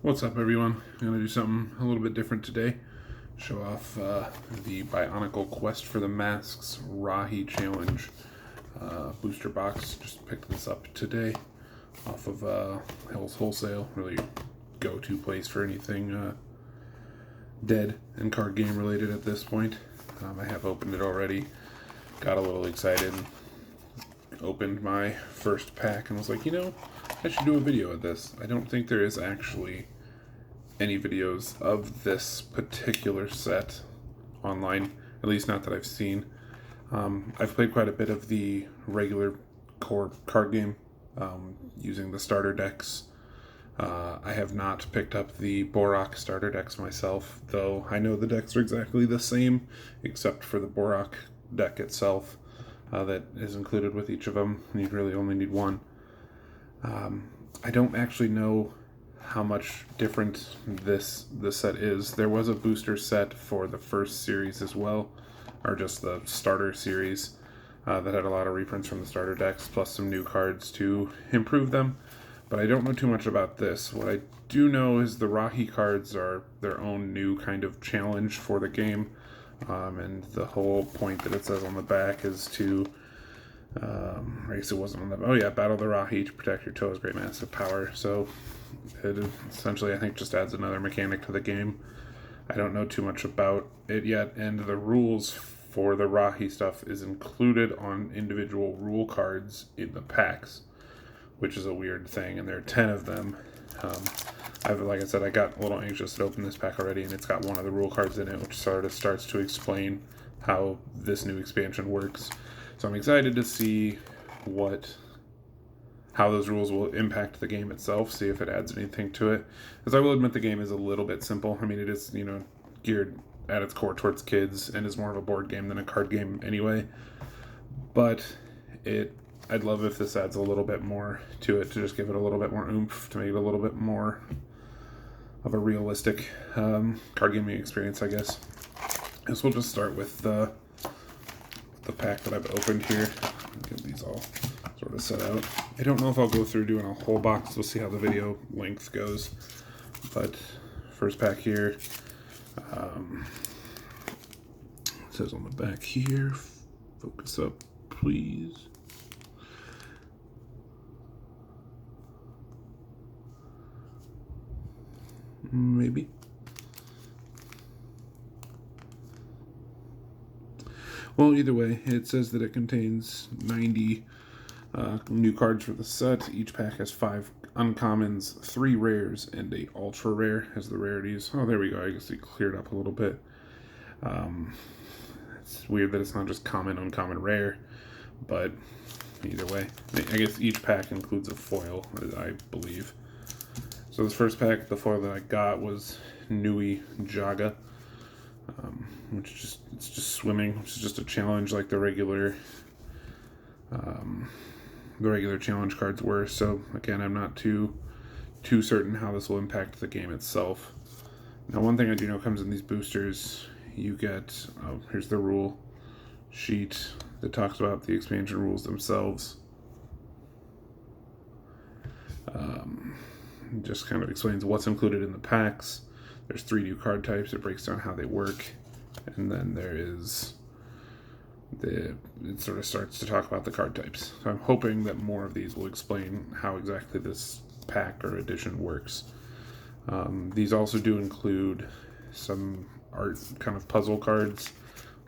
What's up, everyone? I'm going to do something a little bit different today. Show off the Bionicle Quest for the Masks Rahi Challenge booster box. Just picked this up today off of Hell's Wholesale. Really go-to place for anything dead and card game related at this point. I have opened it already. Got a little excited. Opened my first pack and was like, I should do a video of this. I don't think there is actually any videos of this particular set online, at least not that I've seen. I've played quite a bit of the regular core card game using the starter decks. I have not picked up the Borak starter decks myself, though I know the decks are exactly the same, except for the Borak deck itself that is included with each of them. You really only need one. I don't actually know how much different this set is. There was a booster set for the first series as well, or just the starter series, that had a lot of reprints from the starter decks, plus some new cards to improve them. But I don't know too much about this. What I do know is the Rahi cards are their own new kind of challenge for the game, and the whole point that it says on the back is to I guess it wasn't on the... Oh yeah, battle the Rahi to protect your toes, great massive power. So it essentially, I think, just adds another mechanic to the game. I don't know too much about it yet, and the rules for the Rahi stuff is included on individual rule cards in the packs, which is a weird thing, and there are 10 of them. Like I said, I got a little anxious to open this pack already, and it's got one of the rule cards in it, which sort of starts to explain how this new expansion works. So I'm excited to see how those rules will impact the game itself, see if it adds anything to it. Because I will admit the game is a little bit simple. I mean, it is, geared at its core towards kids and is more of a board game than a card game anyway. But I'd love if this adds a little bit more to it, to just give it a little bit more oomph, to make it a little bit more of a realistic card gaming experience, I guess. So we'll just start with the pack that I've opened here. Get these all sort of set out. I don't know if I'll go through doing a whole box. We'll see how the video length goes. But first pack here. It says on the back here, focus up, please. Maybe. Well, either way, it says that it contains 90 new cards for the set. Each pack has 5 uncommons, 3 rares, and a ultra rare as the rarities. Oh, there we go. I guess it cleared up a little bit. It's weird that it's not just common, uncommon, rare, but either way, I guess each pack includes a foil, I believe. So this first pack, the foil that I got was Nui Jaga, it's just swimming, which is just a challenge like the regular challenge cards were. So again, I'm not too certain how this will impact the game itself. Now, one thing I do know comes in these boosters, you get, here's the rule sheet that talks about the expansion rules themselves. Just kind of explains what's included in the packs. There's 3 new card types. It breaks down how they work. And then there is it sort of starts to talk about the card types. So I'm hoping that more of these will explain how exactly this pack or edition works. These also do include some art kind of puzzle cards,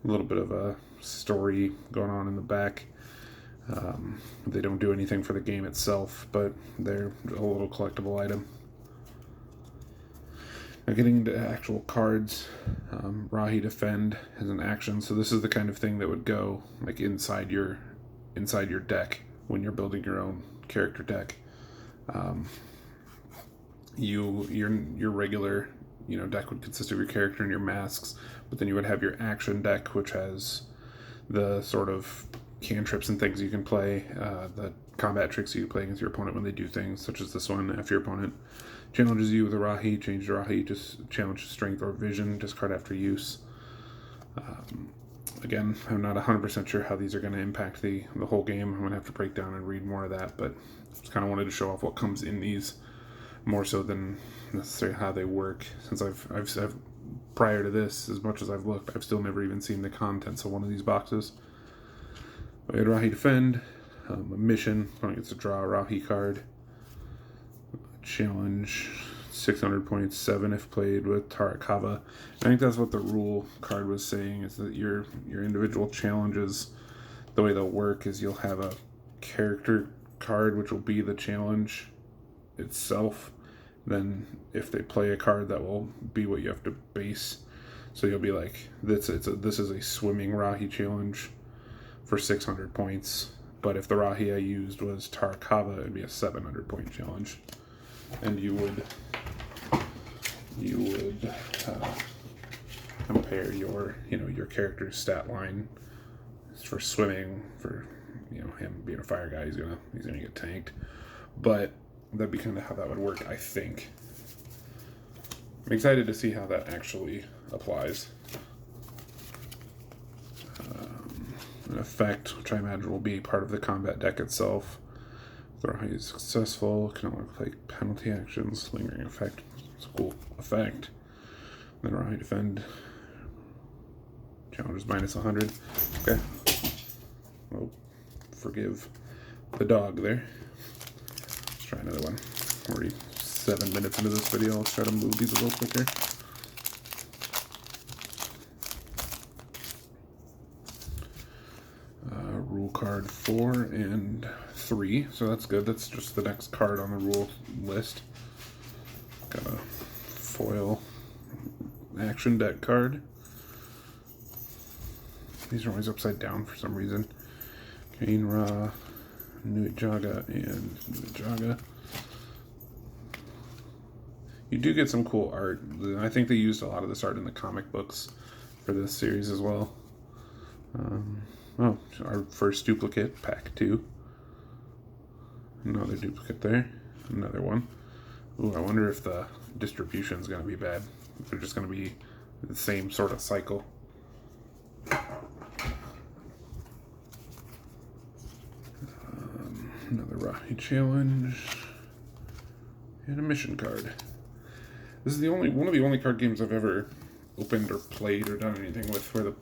a little bit of a story going on in the back. They don't do anything for the game itself, but they're a little collectible item. Now, getting into actual cards, Rahi Defend is an action, so this is the kind of thing that would go like inside your deck when you're building your own character deck. Your regular deck would consist of your character and your masks, but then you would have your action deck, which has the sort of cantrips and things you can play, the combat tricks you can play against your opponent when they do things, such as this one. If your opponent challenges you with a Rahi, change the Rahi to challenge strength or vision, discard after use. Again, I'm not 100% sure how these are going to impact the whole game. I'm going to have to break down and read more of that, but just kind of wanted to show off what comes in these more so than necessarily how they work. Since I've prior to this, as much as I've looked, I've still never even seen the contents of one of these boxes. We had Rahi Defend, a mission, when it gets to draw a Rahi card. Challenge, 600 points, 7 if played with Tarakava. I think that's what the rule card was saying, is that your individual challenges, the way they'll work is you'll have a character card, which will be the challenge itself. Then if they play a card, that will be what you have to base. So you'll be like, this is a swimming Rahi challenge for 600 points. But if the Rahi I used was Tarakava, it'd be a 700 point challenge. And you would compare your character's stat line for swimming, for him being a fire guy, he's gonna get tanked. But that'd be kind of how that would work, I think. I'm excited to see how that actually applies. An effect, which I imagine will be part of the combat deck itself. If the Rahi is successful, can only play penalty actions, lingering effect. It's a cool effect. Then Rahi Defend. Challenges minus 100. Okay. Well, forgive the dog there. Let's try another one. Already 7 minutes into this video. Let's try to move these a little quicker. Rule card 4 and 3, so that's good. That's just the next card on the rule list. Got a foil action deck card. These are always upside down for some reason. Kane Ra, Nuijaga, and Nuijaga. You do get some cool art. I think they used a lot of this art in the comic books for this series as well. Oh, our first duplicate, pack 2. Another duplicate there. Another one. Ooh, I wonder if the distribution is going to be bad. If they're just going to be the same sort of cycle. Another Rahi challenge. And a mission card. This is one of the only card games I've ever opened or played or done anything with where the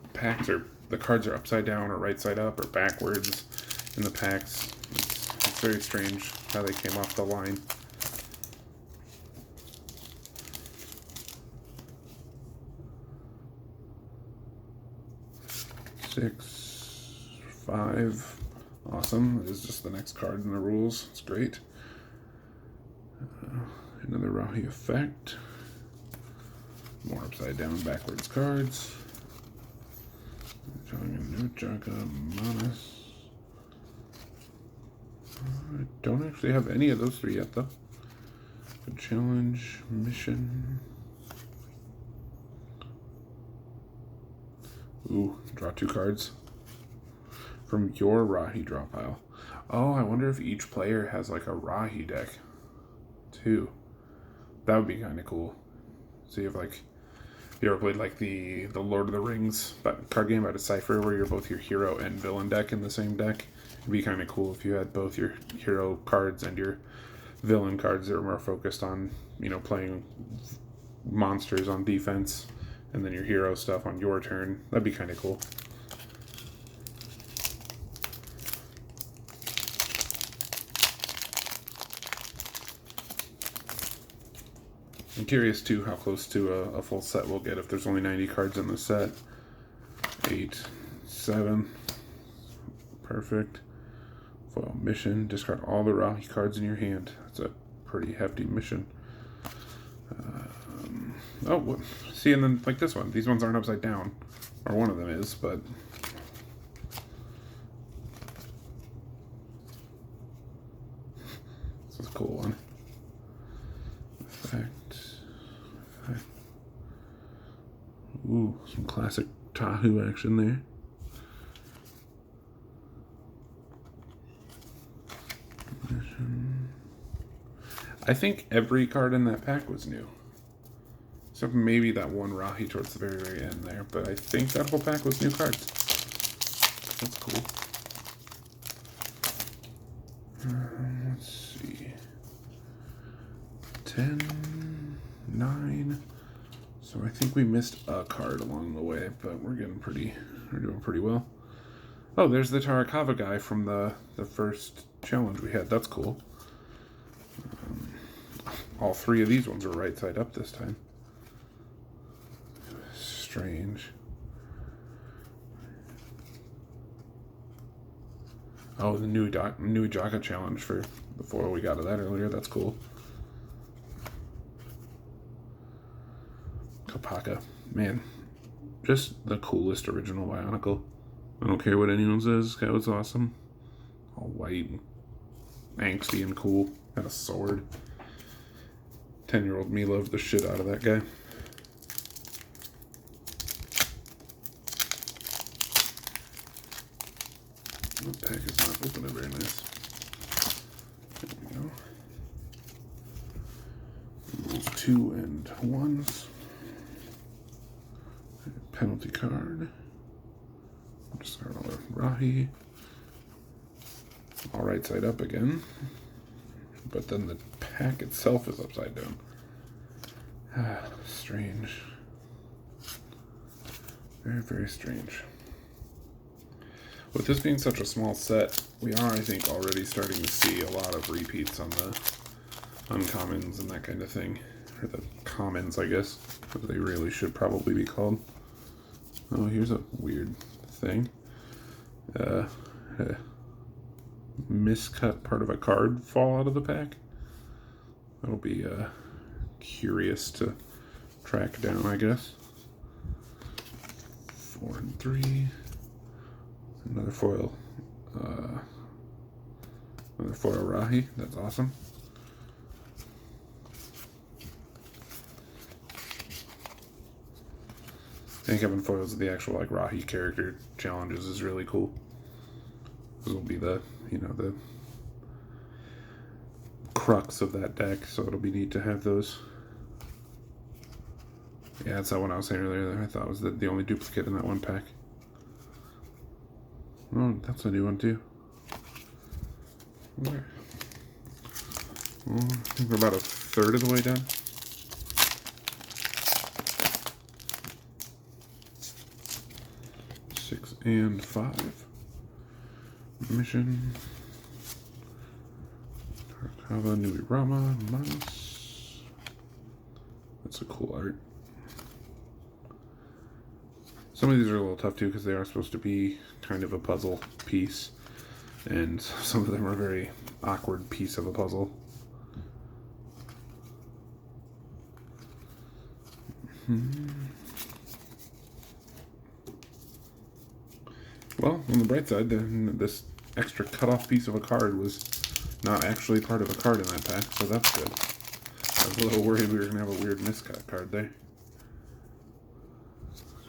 cards are upside down or right side up or backwards in the packs. It's very strange how they came off the line. Six, 5. Awesome. This is just the next card in the rules. It's great. Another Rahi effect. More upside down backwards cards. Manus. I don't actually have any of those 3 yet, though. Good challenge, mission. Ooh, draw 2 cards from your Rahi draw pile. Oh, I wonder if each player has like a Rahi deck, too. That would be kind of cool. So you have like, you ever played like the Lord of the Rings card game about a Cypher where you're both your hero and villain deck in the same deck? It'd be kind of cool if you had both your hero cards and your villain cards that are more focused on, playing monsters on defense, and then your hero stuff on your turn. That'd be kind of cool. I'm curious too how close to a full set we'll get if there's only 90 cards in the set. 8, 7. Perfect. Foil mission. Discard all the Rahi cards in your hand. That's a pretty hefty mission. See, and then like this one. These ones aren't upside down. Or one of them is, but... This is a cool one. Effect. Ooh, some classic Tahu action there. I think every card in that pack was new. Except maybe that one Rahi towards the very, very end there. But I think that whole pack was new cards. That's cool. Let's see. 10, 9. So I think we missed a card along the way, but we're doing pretty well. Oh, there's the Tarakawa guy from the first challenge we had. That's cool. All 3 of these ones are right side up this time. Strange. Oh, the new Jaga challenge for the foil we got of that earlier. That's cool. Kapaka. Man, just the coolest original Bionicle. I don't care what anyone says. This guy was awesome. All white and angsty and cool. Had a sword. 10-year-old me loved the shit out of that guy. The pack is not opening very nice. There we go. Those 2 and 1s. Penalty card. Start all with Rahi. All right side up again. But then the pack itself is upside down. Strange. Very, very strange. With this being such a small set, we are, I think, already starting to see a lot of repeats on the uncommons and that kind of thing. Or the commons, I guess, as they really should probably be called. Oh, here's a weird thing. Miscut part of a card fall out of the pack. That'll be curious to track down, I guess. 4 and 3. Another foil. Another foil Rahi. That's awesome. I think having foils of the actual like Rahi character challenges is really cool. This will be the the crux of that deck, so it'll be neat to have those. Yeah, that's that one I was saying earlier that I thought was the only duplicate in that one pack. Oh, that's a new one too. Okay. Well, I think we're about a third of the way done. Six and 5. Mission. Tarakawa Nuirama Mas. That's a cool art. Some of these are a little tough too because they are supposed to be kind of a puzzle piece, and some of them are a very awkward piece of a puzzle. Well, on the bright side, this extra cut-off piece of a card was not actually part of a card in that pack, so that's good. I was a little worried we were going to have a weird miscut card there.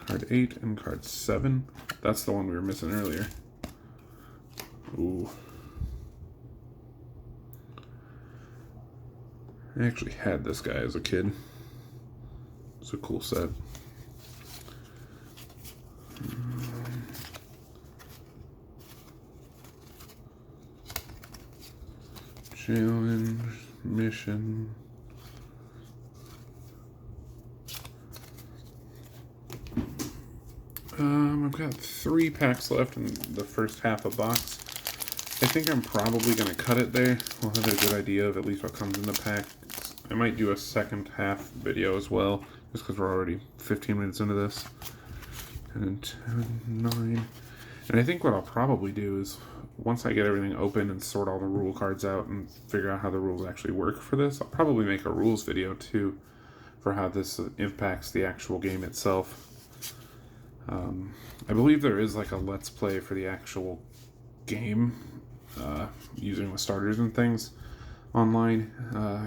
Card 8 and card 7. That's the one we were missing earlier. Ooh. I actually had this guy as a kid. It's a cool set. Challenge, mission. I've got 3 packs left in the first half of box. I think I'm probably going to cut it there. We'll have a good idea of at least what comes in the pack. I might do a second half video as well, just because we're already 15 minutes into this. And 10, 9. And I think what I'll probably do is, once I get everything open and sort all the rule cards out and figure out how the rules actually work for this, I'll probably make a rules video too for how this impacts the actual game itself. I believe there is like a let's play for the actual game using the starters and things online.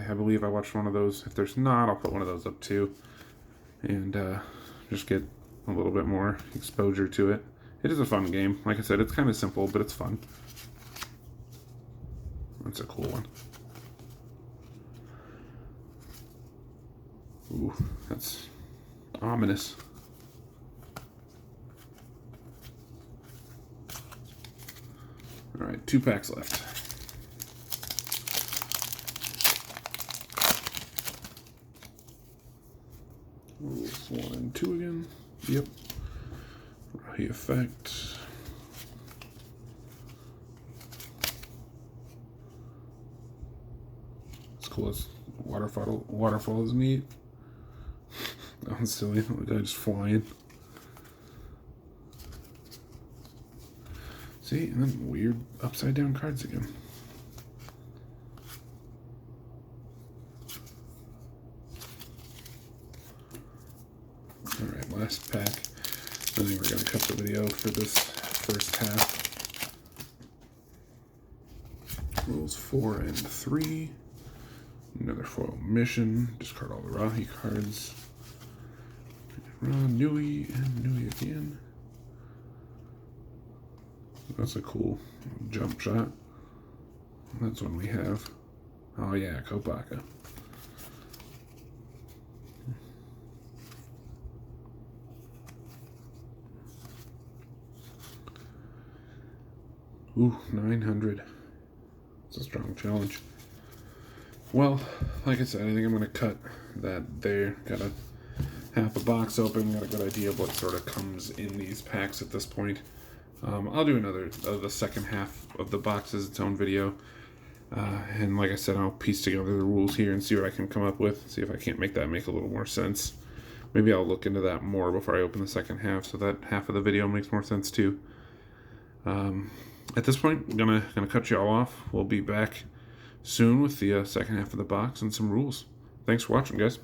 I believe I watched one of those. If there's not, I'll put one of those up too and just get a little bit more exposure to it. It is a fun game. Like I said, it's kind of simple, but it's fun. That's a cool one. Ooh, that's ominous. All right, 2 packs left. Rules 1 and 2 again. Yep. Rahi effect. It's cool. It's waterfall is neat. That one's silly. The guy just flying. See, and then weird upside down cards again. Alright, last pack. I think we're going to cut the video for this first half. Rules 4 and 3. Another foil mission. Discard all the Rahi cards. Nui and Nui again. That's a cool jump shot. That's one we have. Oh yeah, Kopaka. Ooh, 900. It's a strong challenge. Well, like I said, I think I'm going to cut that there. Got a half a box open. Got a good idea of what sort of comes in these packs at this point. I'll do another, the second half of the box as its own video. And like I said, I'll piece together the rules here and see what I can come up with. See if I can't make that make a little more sense. Maybe I'll look into that more before I open the second half, so that half of the video makes more sense too. At this point, I'm gonna cut you all off. We'll be back soon with the second half of the box and some rules. Thanks for watching, guys.